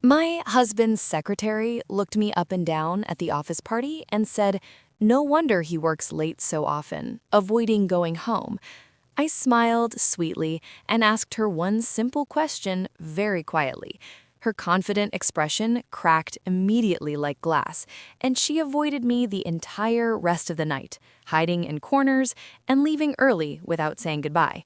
My husband's secretary looked me up and down at the office party and said, "No wonder he works late so often, avoiding going home." I smiled sweetly and asked her one simple question very quietly. Her confident expression cracked immediately like glass, and she avoided me the entire rest of the night, hiding in corners and leaving early without saying goodbye.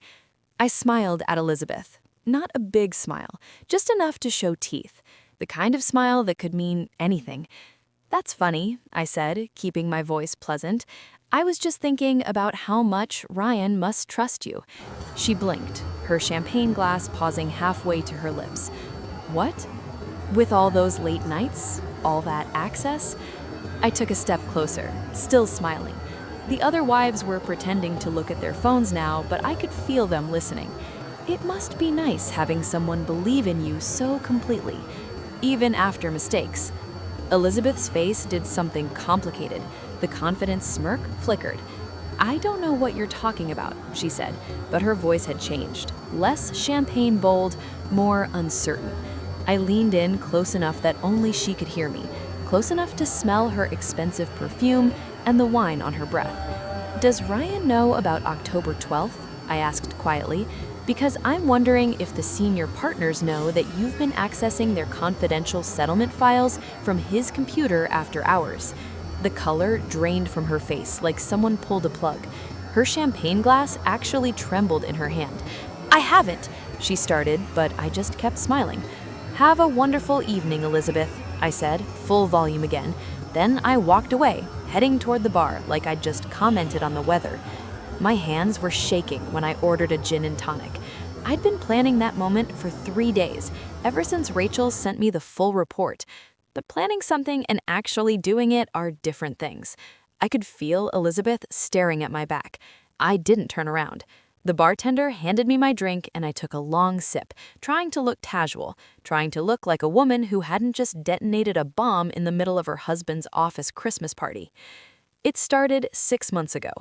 I smiled at Elizabeth. Not a big smile, just enough to show teeth. The kind of smile that could mean anything. "That's funny," I said, keeping my voice pleasant. "I was just thinking about how much Ryan must trust you." She blinked, her champagne glass pausing halfway to her lips. "What? With all those late nights? All that access?" I took a step closer, still smiling. The other wives were pretending to look at their phones now, but I could feel them listening. It must be nice having someone believe in you so completely, even after mistakes. Elizabeth's face did something complicated. The confident smirk flickered. "I don't know what you're talking about," she said, but her voice had changed. Less champagne bold, more uncertain. I leaned in close enough that only she could hear me, close enough to smell her expensive perfume and the wine on her breath. "Does Ryan know about October 12th?" I asked quietly, "because I'm wondering if the senior partners know that you've been accessing their confidential settlement files from his computer after hours." The color drained from her face like someone pulled a plug. Her champagne glass actually trembled in her hand. "I haven't," she started, but I just kept smiling. "Have a wonderful evening, Elizabeth," I said, full volume again. Then I walked away, heading toward the bar like I'd just commented on the weather. My hands were shaking when I ordered a gin and tonic. I'd been planning that moment for 3 days, ever since Rachel sent me the full report. But planning something and actually doing it are different things. I could feel Elizabeth staring at my back. I didn't turn around. The bartender handed me my drink and I took a long sip, trying to look casual, trying to look like a woman who hadn't just detonated a bomb in the middle of her husband's office Christmas party. It started 6 months ago.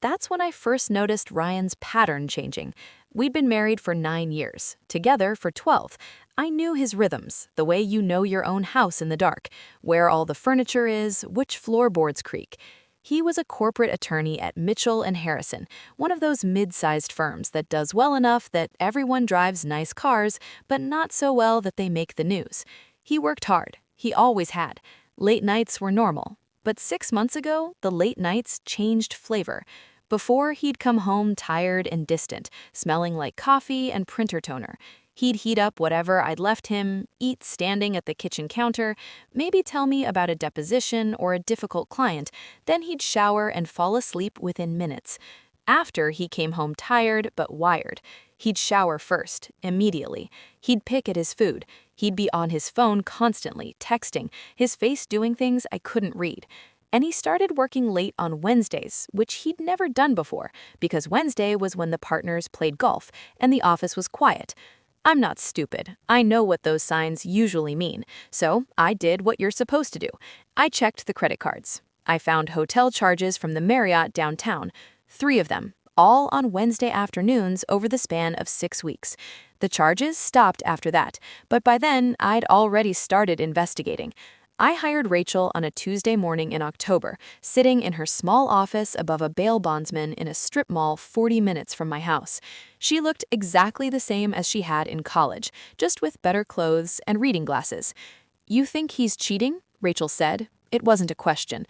That's when I first noticed Ryan's pattern changing. We'd been married for 9 years, together for 12. I knew his rhythms, the way you know your own house in the dark, where all the furniture is, which floorboards creak. He was a corporate attorney at Mitchell and Harrison, one of those mid-sized firms that does well enough that everyone drives nice cars, but not so well that they make the news. He worked hard. He always had. Late nights were normal. But 6 months ago, the late nights changed flavor. Before, he'd come home tired and distant, smelling like coffee and printer toner. He'd heat up whatever I'd left him, eat standing at the kitchen counter, maybe tell me about a deposition or a difficult client, then he'd shower and fall asleep within minutes. After, he came home tired but wired. He'd shower first, immediately. He'd pick at his food. He'd be on his phone constantly, texting, his face doing things I couldn't read. And he started working late on Wednesdays, which he'd never done before, because Wednesday was when the partners played golf and the office was quiet. I'm not stupid. I know what those signs usually mean. So I did what you're supposed to do. I checked the credit cards. I found hotel charges from the Marriott downtown, 3 of them, all on Wednesday afternoons over the span of 6 weeks. The charges stopped after that, but by then I'd already started investigating. I hired Rachel on a Tuesday morning in October, sitting in her small office above a bail bondsman in a strip mall 40 minutes from my house. She looked exactly the same as she had in college, just with better clothes and reading glasses. "You think he's cheating?" Rachel said. It wasn't a question.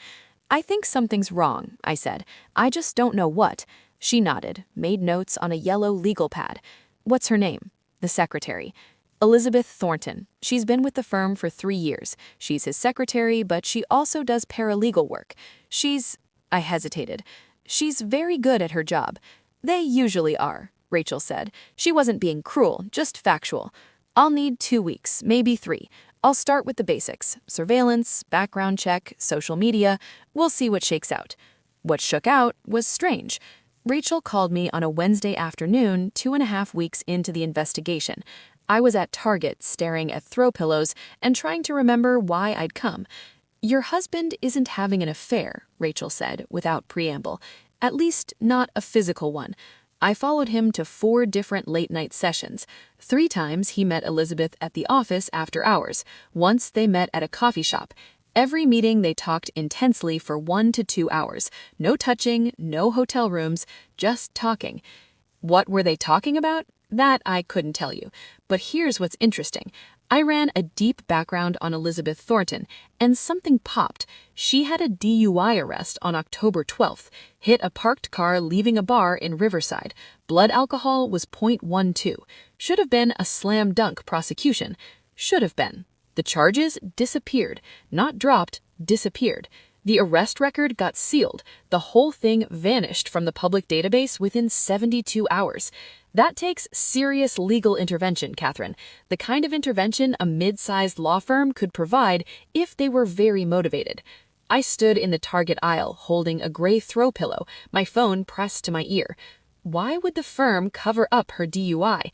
"I think something's wrong," I said. "I just don't know what." She nodded, made notes on a yellow legal pad. "What's her name?" "The secretary." "Elizabeth Thornton. She's been with the firm for 3 years. She's his secretary, but she also does paralegal work. I hesitated. "She's very good at her job." "They usually are," Rachel said. She wasn't being cruel, just factual. "I'll need 2 weeks, maybe 3. I'll start with the basics: surveillance, background check, social media. We'll see what shakes out." What shook out was strange. Rachel called me on a Wednesday afternoon, 2.5 weeks into the investigation. I was at Target staring at throw pillows and trying to remember why I'd come. "Your husband isn't having an affair," Rachel said without preamble. "At least not a physical one." I followed him to 4 different late-night sessions. 3 times he met Elizabeth at the office after hours. Once they met at a coffee shop. Every meeting they talked intensely for 1 to 2 hours. No touching, no hotel rooms, just talking. What were they talking about? That I couldn't tell you. But here's what's interesting. I ran a deep background on Elizabeth Thornton, and something popped. She had a DUI arrest on October 12th, hit a parked car leaving a bar in Riverside. Blood alcohol was 0.12. Should have been a slam dunk prosecution. Should have been. The charges disappeared. Not dropped, disappeared. The arrest record got sealed. The whole thing vanished from the public database within 72 hours. That takes serious legal intervention, Catherine. The kind of intervention a mid-sized law firm could provide if they were very motivated. I stood in the Target aisle holding a gray throw pillow, my phone pressed to my ear. Why would the firm cover up her DUI?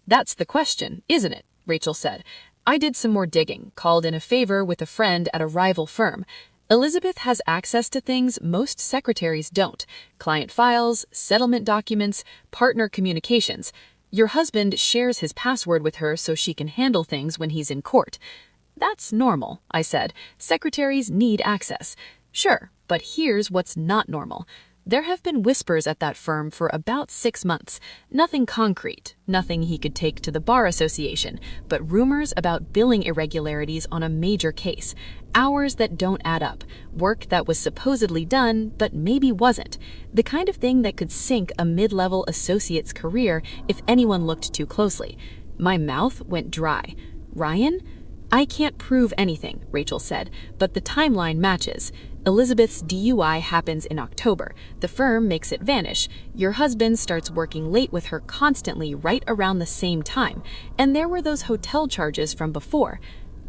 That's the question, isn't it? Rachel said. I did some more digging, called in a favor with a friend at a rival firm. Elizabeth has access to things most secretaries don't. Client files, settlement documents, partner communications. Your husband shares his password with her so she can handle things when he's in court. That's normal, I said. Secretaries need access. Sure, but here's what's not normal. There have been whispers at that firm for about 6 months. Nothing concrete, nothing he could take to the Bar Association, but rumors about billing irregularities on a major case. Hours that don't add up. Work that was supposedly done, but maybe wasn't. The kind of thing that could sink a mid-level associate's career if anyone looked too closely. My mouth went dry. Ryan? I can't prove anything, Rachel said, but the timeline matches. Elizabeth's DUI happens in October. The firm makes it vanish. Your husband starts working late with her constantly right around the same time. And there were those hotel charges from before.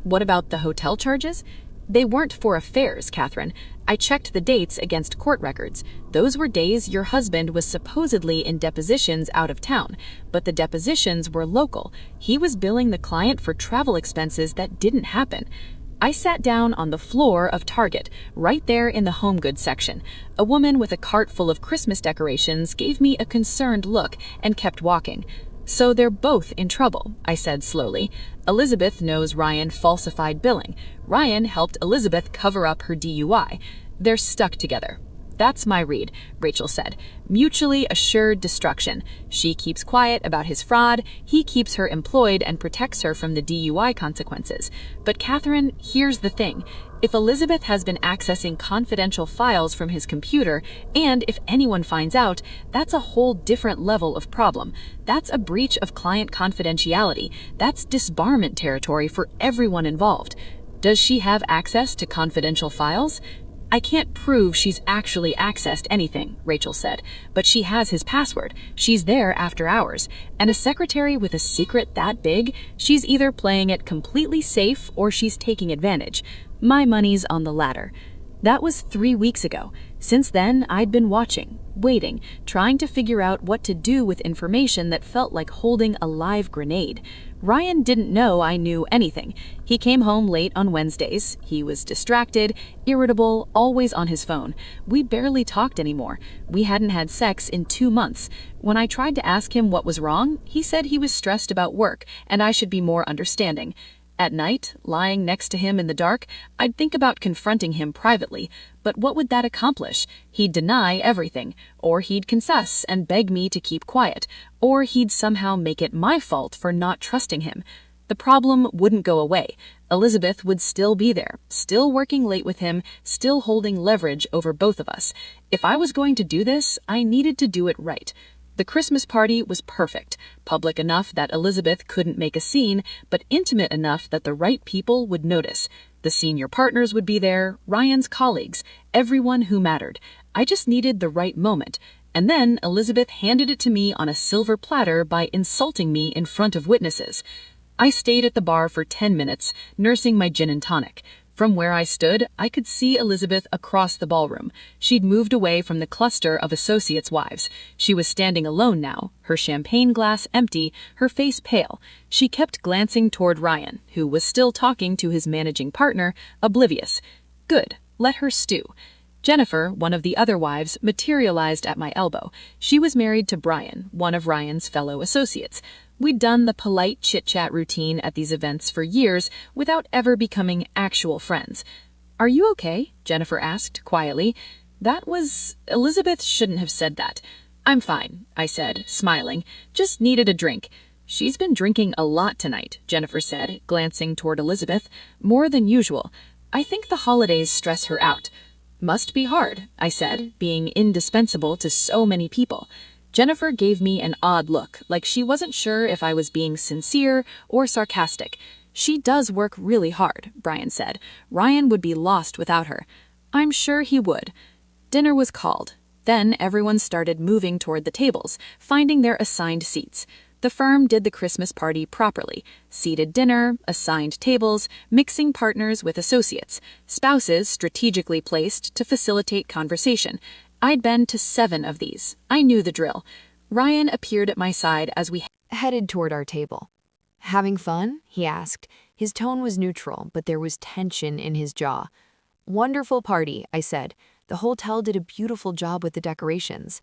What about the hotel charges? They weren't for affairs, Catherine. I checked the dates against court records. Those were days your husband was supposedly in depositions out of town, but the depositions were local. He was billing the client for travel expenses that didn't happen. I sat down on the floor of Target, right there in the home goods section. A woman with a cart full of Christmas decorations gave me a concerned look and kept walking. So they're both in trouble, I said slowly. Elizabeth knows Ryan falsified billing. Ryan helped Elizabeth cover up her DUI. They're stuck together. That's my read, Rachel said. Mutually assured destruction. She keeps quiet about his fraud, he keeps her employed and protects her from the DUI consequences. But Catherine, here's the thing. If Elizabeth has been accessing confidential files from his computer, and if anyone finds out, that's a whole different level of problem. That's a breach of client confidentiality. That's disbarment territory for everyone involved. Does she have access to confidential files? I can't prove she's actually accessed anything, Rachel said, but she has his password. She's there after hours. And a secretary with a secret that big, she's either playing it completely safe or she's taking advantage. My money's on the latter. That was 3 weeks ago. Since then, I'd been watching, waiting, trying to figure out what to do with information that felt like holding a live grenade. Ryan didn't know I knew anything. He came home late on Wednesdays. He was distracted, irritable, always on his phone. We barely talked anymore. We hadn't had sex in 2 months. When I tried to ask him what was wrong, he said he was stressed about work and I should be more understanding. At night, lying next to him in the dark, I'd think about confronting him privately, but what would that accomplish? He'd deny everything, or he'd confess and beg me to keep quiet, or he'd somehow make it my fault for not trusting him. The problem wouldn't go away. Elizabeth would still be there, still working late with him, still holding leverage over both of us. If I was going to do this, I needed to do it right. The Christmas party was perfect, public enough that Elizabeth couldn't make a scene, but intimate enough that the right people would notice. The senior partners would be there, Ryan's colleagues, everyone who mattered. I just needed the right moment. And then Elizabeth handed it to me on a silver platter by insulting me in front of witnesses. I stayed at the bar for 10 minutes, nursing my gin and tonic. From where I stood, I could see Elizabeth across the ballroom. She'd moved away from the cluster of associates' wives. She was standing alone now, her champagne glass empty, her face pale. She kept glancing toward Ryan, who was still talking to his managing partner, oblivious. Good, let her stew. Jennifer, one of the other wives, materialized at my elbow. She was married to Brian, one of Ryan's fellow associates. We'd done the polite chit-chat routine at these events for years without ever becoming actual friends. "Are you okay?" Jennifer asked, quietly. Elizabeth shouldn't have said that. "I'm fine," I said, smiling. "Just needed a drink." "She's been drinking a lot tonight," Jennifer said, glancing toward Elizabeth. "More than usual. I think the holidays stress her out." "Must be hard," I said, being indispensable to so many people. Jennifer gave me an odd look, like she wasn't sure if I was being sincere or sarcastic. "She does work really hard," Brian said. "Ryan would be lost without her." "I'm sure he would." Dinner was called. Then everyone started moving toward the tables, finding their assigned seats. The firm did the Christmas party properly. Seated dinner, assigned tables, mixing partners with associates, spouses strategically placed to facilitate conversation. I'd been to 7 of these. I knew the drill. Ryan appeared at my side as we Headed toward our table. "Having fun?" he asked. His tone was neutral, but there was tension in his jaw. "Wonderful party," I said. "The hotel did a beautiful job with the decorations."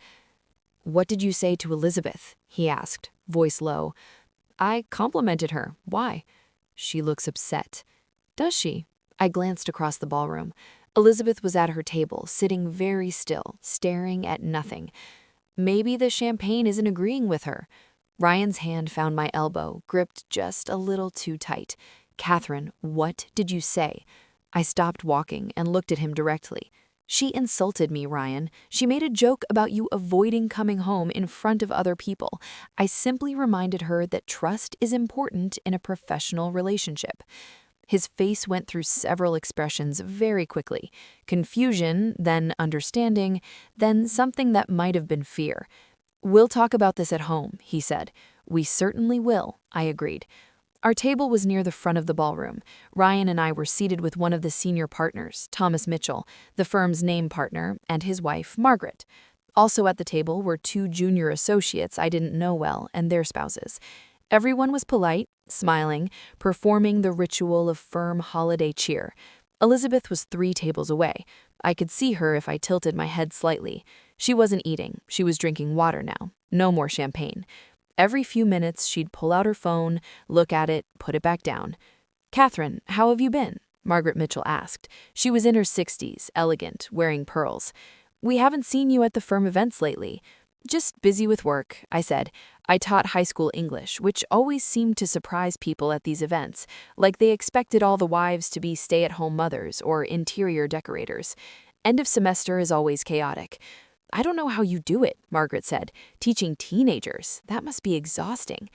"What did you say to Elizabeth?" he asked, voice low. "I complimented her. Why?" "She looks upset." "Does she?" I glanced across the ballroom. Elizabeth was at her table, sitting very still, staring at nothing. "Maybe the champagne isn't agreeing with her." Ryan's hand found my elbow, gripped just a little too tight. "Catherine, what did you say?" I stopped walking and looked at him directly. "She insulted me, Ryan. She made a joke about you avoiding coming home in front of other people. I simply reminded her that trust is important in a professional relationship." His face went through several expressions very quickly. Confusion, then understanding, then something that might have been fear. "We'll talk about this at home," he said. "We certainly will," I agreed. Our table was near the front of the ballroom. Ryan and I were seated with one of the senior partners, Thomas Mitchell, the firm's name partner, and his wife, Margaret. Also at the table were 2 junior associates I didn't know well and their spouses. Everyone was polite, smiling, performing the ritual of firm holiday cheer. Elizabeth was 3 tables away. I could see her if I tilted my head slightly. She wasn't eating. She was drinking water now. No more champagne. Every few minutes, she'd pull out her phone, look at it, put it back down. "Catherine, how have you been?" Margaret Mitchell asked. She was in her 60s, elegant, wearing pearls. "We haven't seen you at the firm events lately." "Just busy with work," I said. I taught high school English, which always seemed to surprise people at these events, like they expected all the wives to be stay-at-home mothers or interior decorators. End of semester is always chaotic. "I don't know how you do it," Margaret said. "Teaching teenagers, that must be exhausting."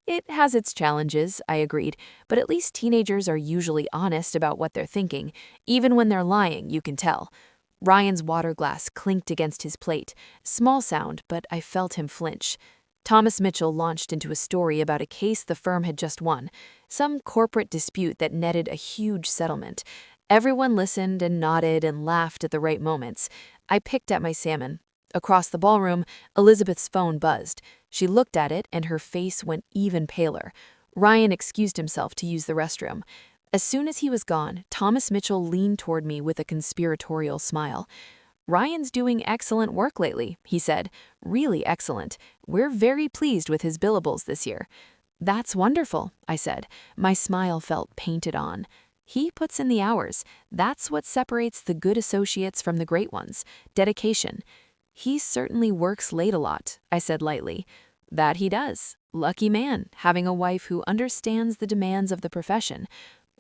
"It has its challenges," I agreed, "but at least teenagers are usually honest about what they're thinking. Even when they're lying, you can tell." Ryan's water glass clinked against his plate. Small sound, but I felt him flinch. Thomas Mitchell launched into a story about a case the firm had just won, some corporate dispute that netted a huge settlement. Everyone listened and nodded and laughed at the right moments. I picked at my salmon. Across the ballroom, Elizabeth's phone buzzed. She looked at it, and her face went even paler. Ryan excused himself to use the restroom. As soon as he was gone, Thomas Mitchell leaned toward me with a conspiratorial smile. "Ryan's doing excellent work lately," he said. "Really excellent. We're very pleased with his billables this year." "That's wonderful," I said. My smile felt painted on. "He puts in the hours. That's what separates the good associates from the great ones. Dedication." "He certainly works late a lot," I said lightly. "That he does. Lucky man, having a wife who understands the demands of the profession."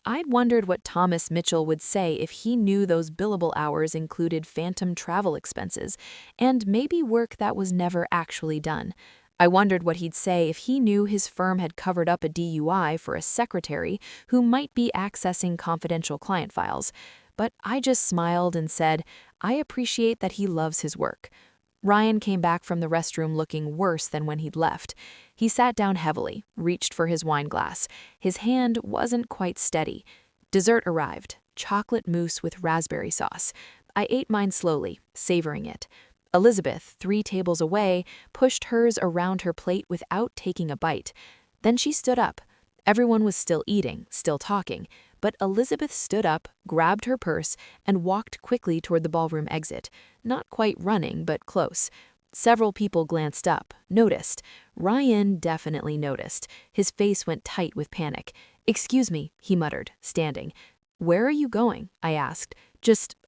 I'd wondered what Thomas Mitchell would say if he knew those billable hours included phantom travel expenses, and maybe work that was never actually done. I wondered what he'd say if he knew his firm had covered up a DUI for a secretary who might be accessing confidential client files. But I just smiled and said, "I appreciate that he loves his work." Ryan came back from the restroom looking worse than when he'd left. He sat down heavily, reached for his wine glass. His hand wasn't quite steady. Dessert arrived, chocolate mousse with raspberry sauce. I ate mine slowly, savoring it. Elizabeth, 3 tables away, pushed hers around her plate without taking a bite. Then she stood up. Everyone was still eating, still talking. but Elizabeth stood up, grabbed her purse, and walked quickly toward the ballroom exit, not quite running, but close. Several people glanced up, noticed. Ryan definitely noticed. His face went tight with panic. "Excuse me," he muttered, standing. "Where are you going?" I asked.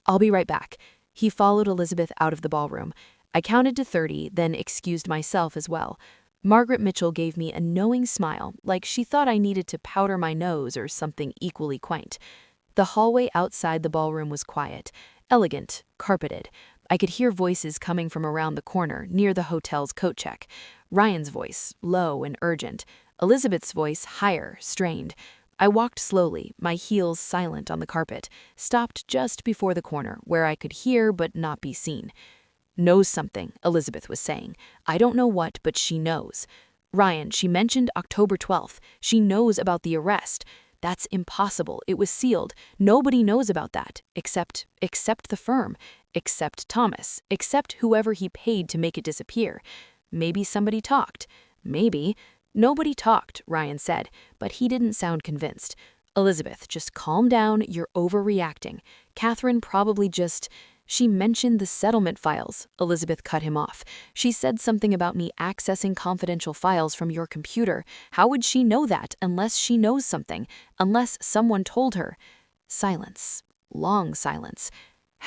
I'll be right back." He followed Elizabeth out of the ballroom. I counted to 30, then excused myself as well. Margaret Mitchell gave me a knowing smile, like she thought I needed to powder my nose or something equally quaint. The hallway outside the ballroom was quiet, elegant, carpeted. I could hear voices coming from around the corner, near the hotel's coat check. Ryan's voice, low and urgent. Elizabeth's voice, higher, strained. I walked slowly, my heels silent on the carpet, stopped just before the corner, where I could hear but not be seen. "Knows something," Elizabeth was saying. "I don't know what, but she knows. Ryan, she mentioned October 12th. She knows about the arrest. That's impossible. It was sealed. Nobody knows about that, except the firm, except Thomas, except whoever he paid to make it disappear. Maybe somebody talked. Maybe." "Nobody talked," Ryan said, but he didn't sound convinced. "Elizabeth, just calm down. You're overreacting. Catherine probably just—" "She mentioned the settlement files," Elizabeth cut him off. "She said something about me accessing confidential files from your computer. How would she know that unless she knows something? Unless someone told her?" Silence. Long silence.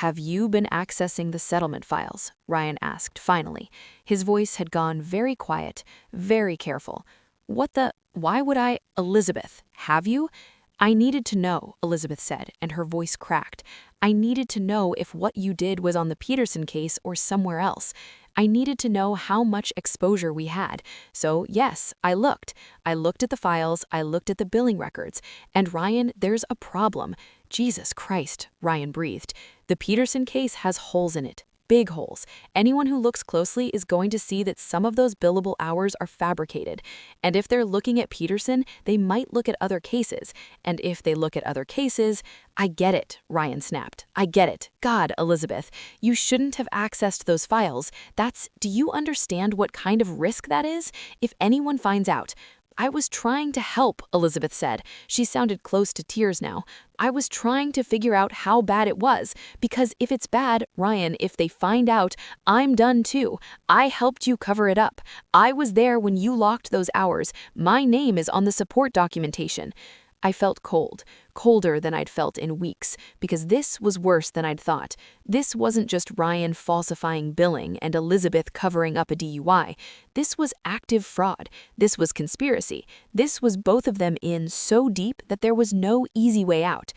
"Have you been accessing the settlement files?" Ryan asked finally. His voice had gone very quiet, very careful. Why would I— "Elizabeth, have you?" "I needed to know," Elizabeth said, and her voice cracked. "I needed to know if what you did was on the Peterson case or somewhere else. I needed to know how much exposure we had. So yes, I looked. I looked at the files, I looked at the billing records. And Ryan, there's a problem." "Jesus Christ," Ryan breathed. "The Peterson case has holes in it. Big holes. Anyone who looks closely is going to see that some of those billable hours are fabricated. And if they're looking at Peterson, they might look at other cases. And if they look at other cases—" "I get it," Ryan snapped. "I get it. God, Elizabeth, you shouldn't have accessed those files. Do you understand what kind of risk that is? If anyone finds out—" "I was trying to help," Elizabeth said. She sounded close to tears now. "I was trying to figure out how bad it was. Because if it's bad, Ryan, if they find out, I'm done too. I helped you cover it up. I was there when you locked those hours. My name is on the support documentation." I felt cold, colder than I'd felt in weeks, because this was worse than I'd thought. This wasn't just Ryan falsifying billing and Elizabeth covering up a DUI. This was active fraud. This was conspiracy. This was both of them in so deep that there was no easy way out.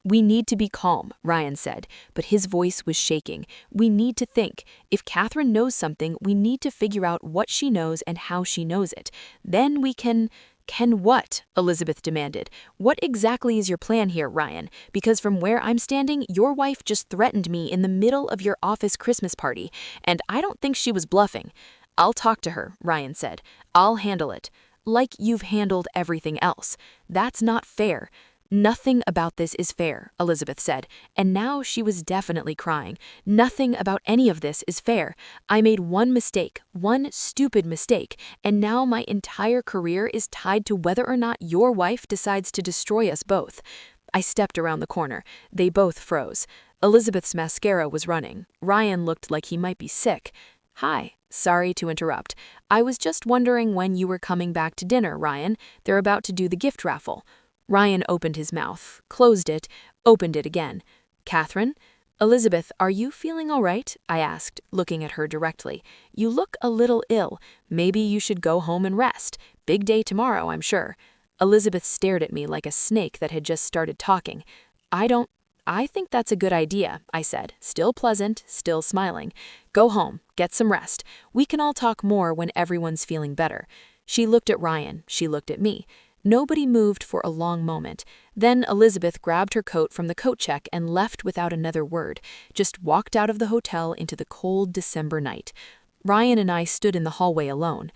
"We need to be calm," Ryan said, but his voice was shaking. "We need to think. If Catherine knows something, we need to figure out what she knows and how she knows it. Then we can—" "Can what?" Elizabeth demanded. "What exactly is your plan here, Ryan? Because from where I'm standing, your wife just threatened me in the middle of your office Christmas party, and I don't think she was bluffing." "I'll talk to her," Ryan said. "I'll handle it." "Like you've handled everything else. That's not fair." "Nothing about this is fair," Elizabeth said, and now she was definitely crying. "Nothing about any of this is fair. I made one mistake, one stupid mistake, and now my entire career is tied to whether or not your wife decides to destroy us both." I stepped around the corner. They both froze. Elizabeth's mascara was running. Ryan looked like he might be sick. "Hi. Sorry to interrupt. I was just wondering when you were coming back to dinner, Ryan. They're about to do the gift raffle." Ryan opened his mouth, closed it, opened it again. "Catherine? Elizabeth, are you feeling all right?" I asked, looking at her directly. "You look a little ill. Maybe you should go home and rest. Big day tomorrow, I'm sure." Elizabeth stared at me like a snake that had just started talking. I think that's a good idea," I said, still pleasant, still smiling. "Go home, get some rest. We can all talk more when everyone's feeling better." She looked at Ryan, she looked at me. Nobody moved for a long moment. Then Elizabeth grabbed her coat from the coat check and left without another word, just walked out of the hotel into the cold December night. Ryan and I stood in the hallway alone.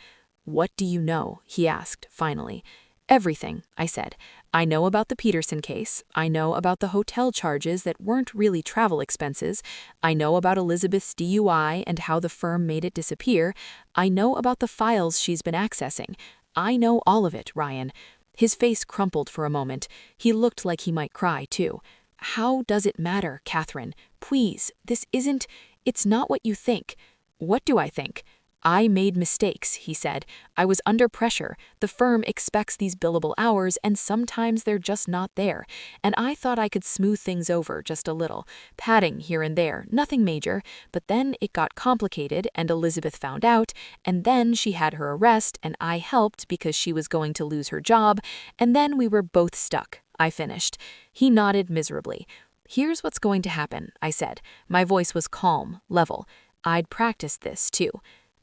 "What do you know?" he asked, finally. "Everything," I said. "I know about the Peterson case. I know about the hotel charges that weren't really travel expenses. I know about Elizabeth's DUI and how the firm made it disappear. I know about the files she's been accessing. I know all of it, Ryan." His face crumpled for a moment. He looked like he might cry, too. "How does it matter, Catherine? Please, it's not what you think." "What do I think?" "I made mistakes," he said. "I was under pressure. The firm expects these billable hours, and sometimes they're just not there. And I thought I could smooth things over just a little, padding here and there, nothing major. But then it got complicated, and Elizabeth found out, and then she had her arrest, and I helped because she was going to lose her job, and then we were both stuck," I finished. He nodded miserably. "Here's what's going to happen," I said. My voice was calm, level. I'd practiced this, too.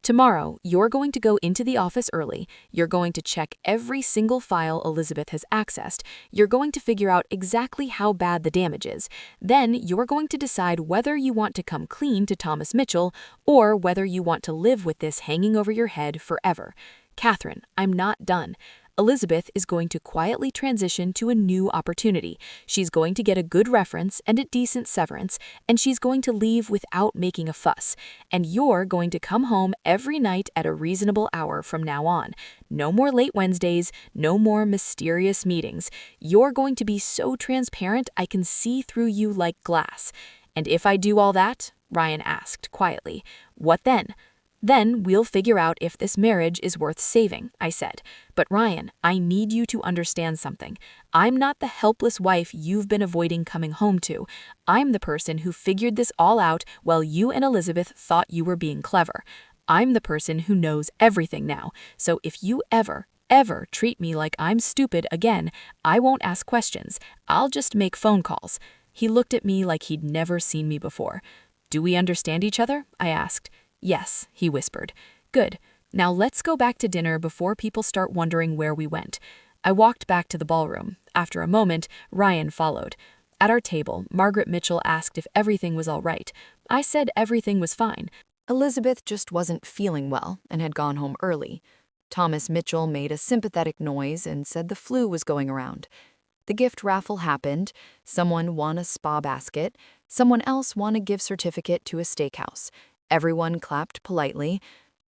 "Tomorrow, you're going to go into the office early, you're going to check every single file Elizabeth has accessed, you're going to figure out exactly how bad the damage is, then you're going to decide whether you want to come clean to Thomas Mitchell or whether you want to live with this hanging over your head forever. Catherine, I'm not done. Elizabeth is going to quietly transition to a new opportunity. She's going to get a good reference and a decent severance, and she's going to leave without making a fuss. And you're going to come home every night at a reasonable hour from now on. No more late Wednesdays, no more mysterious meetings. You're going to be so transparent I can see through you like glass." "And if I do all that?" Ryan asked quietly. "What then?" "Then we'll figure out if this marriage is worth saving," I said. "But Ryan, I need you to understand something. I'm not the helpless wife you've been avoiding coming home to. I'm the person who figured this all out while you and Elizabeth thought you were being clever. I'm the person who knows everything now. So if you ever treat me like I'm stupid again, I won't ask questions. I'll just make phone calls." He looked at me like he'd never seen me before. "Do we understand each other?" I asked. "Yes," he whispered. "Good. Now let's go back to dinner before people start wondering where we went." I walked back to the ballroom. After a moment, Ryan followed. At our table, Margaret Mitchell asked if everything was all right. I said everything was fine. Elizabeth just wasn't feeling well and had gone home early. Thomas Mitchell made a sympathetic noise and said the flu was going around. The gift raffle happened. Someone won a spa basket. Someone else won a gift certificate to a steakhouse. Everyone clapped politely.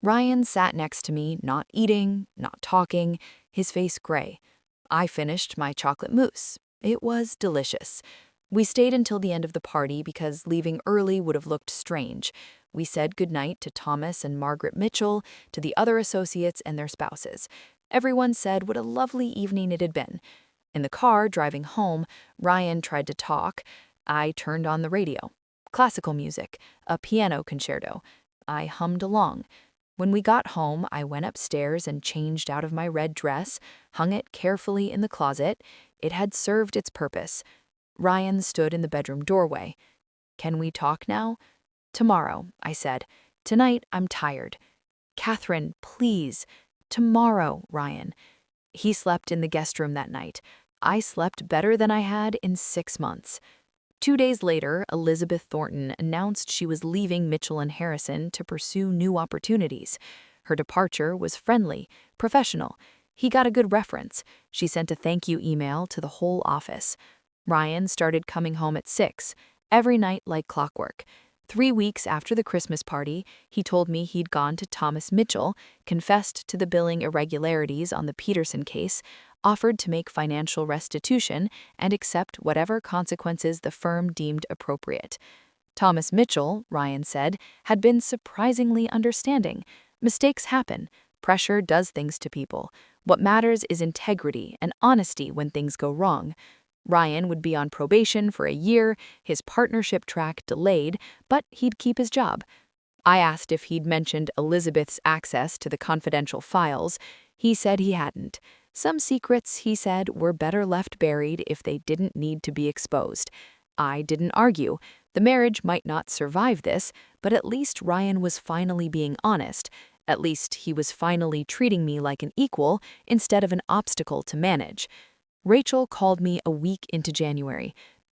Ryan sat next to me, not eating, not talking, his face gray. I finished my chocolate mousse. It was delicious. We stayed until the end of the party because leaving early would have looked strange. We said goodnight to Thomas and Margaret Mitchell, to the other associates and their spouses. Everyone said what a lovely evening it had been. In the car, driving home, Ryan tried to talk. I turned on the radio. Classical music, a piano concerto. I hummed along. When we got home, I went upstairs and changed out of my red dress, hung it carefully in the closet. It had served its purpose. Ryan stood in the bedroom doorway. "Can we talk now?" "Tomorrow," I said. "Tonight, I'm tired." "Catherine, please." "Tomorrow, Ryan." He slept in the guest room that night. I slept better than I had in 6 months. 2 days later, Elizabeth Thornton announced she was leaving Mitchell and Harrison to pursue new opportunities. Her departure was friendly, professional. He got a good reference. She sent a thank you email to the whole office. Ryan started coming home at 6, every night like clockwork. 3 weeks after the Christmas party, he told me he'd gone to Thomas Mitchell, confessed to the billing irregularities on the Peterson case, offered to make financial restitution and accept whatever consequences the firm deemed appropriate. Thomas Mitchell, Ryan said, had been surprisingly understanding. Mistakes happen. Pressure does things to people. What matters is integrity and honesty when things go wrong. Ryan would be on probation for a year, his partnership track delayed, but he'd keep his job. I asked if he'd mentioned Elizabeth's access to the confidential files. He said he hadn't. Some secrets, he said, were better left buried if they didn't need to be exposed. I didn't argue. The marriage might not survive this, but at least Ryan was finally being honest. At least he was finally treating me like an equal instead of an obstacle to manage. Rachel called me a week into January.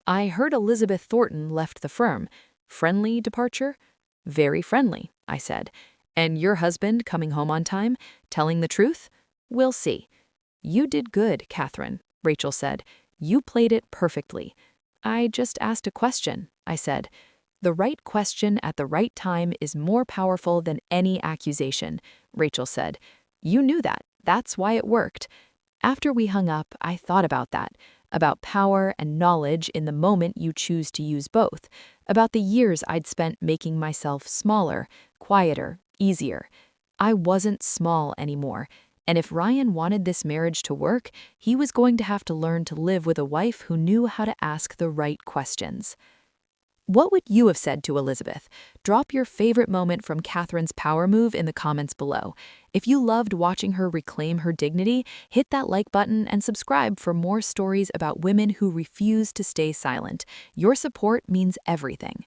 "I heard Elizabeth Thornton left the firm. Friendly departure?" "Very friendly," I said. "And your husband coming home on time? Telling the truth?" "We'll see." "You did good, Catherine," Rachel said. "You played it perfectly." "I just asked a question," I said. "The right question at the right time is more powerful than any accusation," Rachel said. "You knew that. That's why it worked." After we hung up, I thought about that, about power and knowledge in the moment you choose to use both, about the years I'd spent making myself smaller, quieter, easier. I wasn't small anymore, and if Ryan wanted this marriage to work, he was going to have to learn to live with a wife who knew how to ask the right questions. What would you have said to Elizabeth? Drop your favorite moment from Catherine's power move in the comments below. If you loved watching her reclaim her dignity, hit that like button and subscribe for more stories about women who refuse to stay silent. Your support means everything.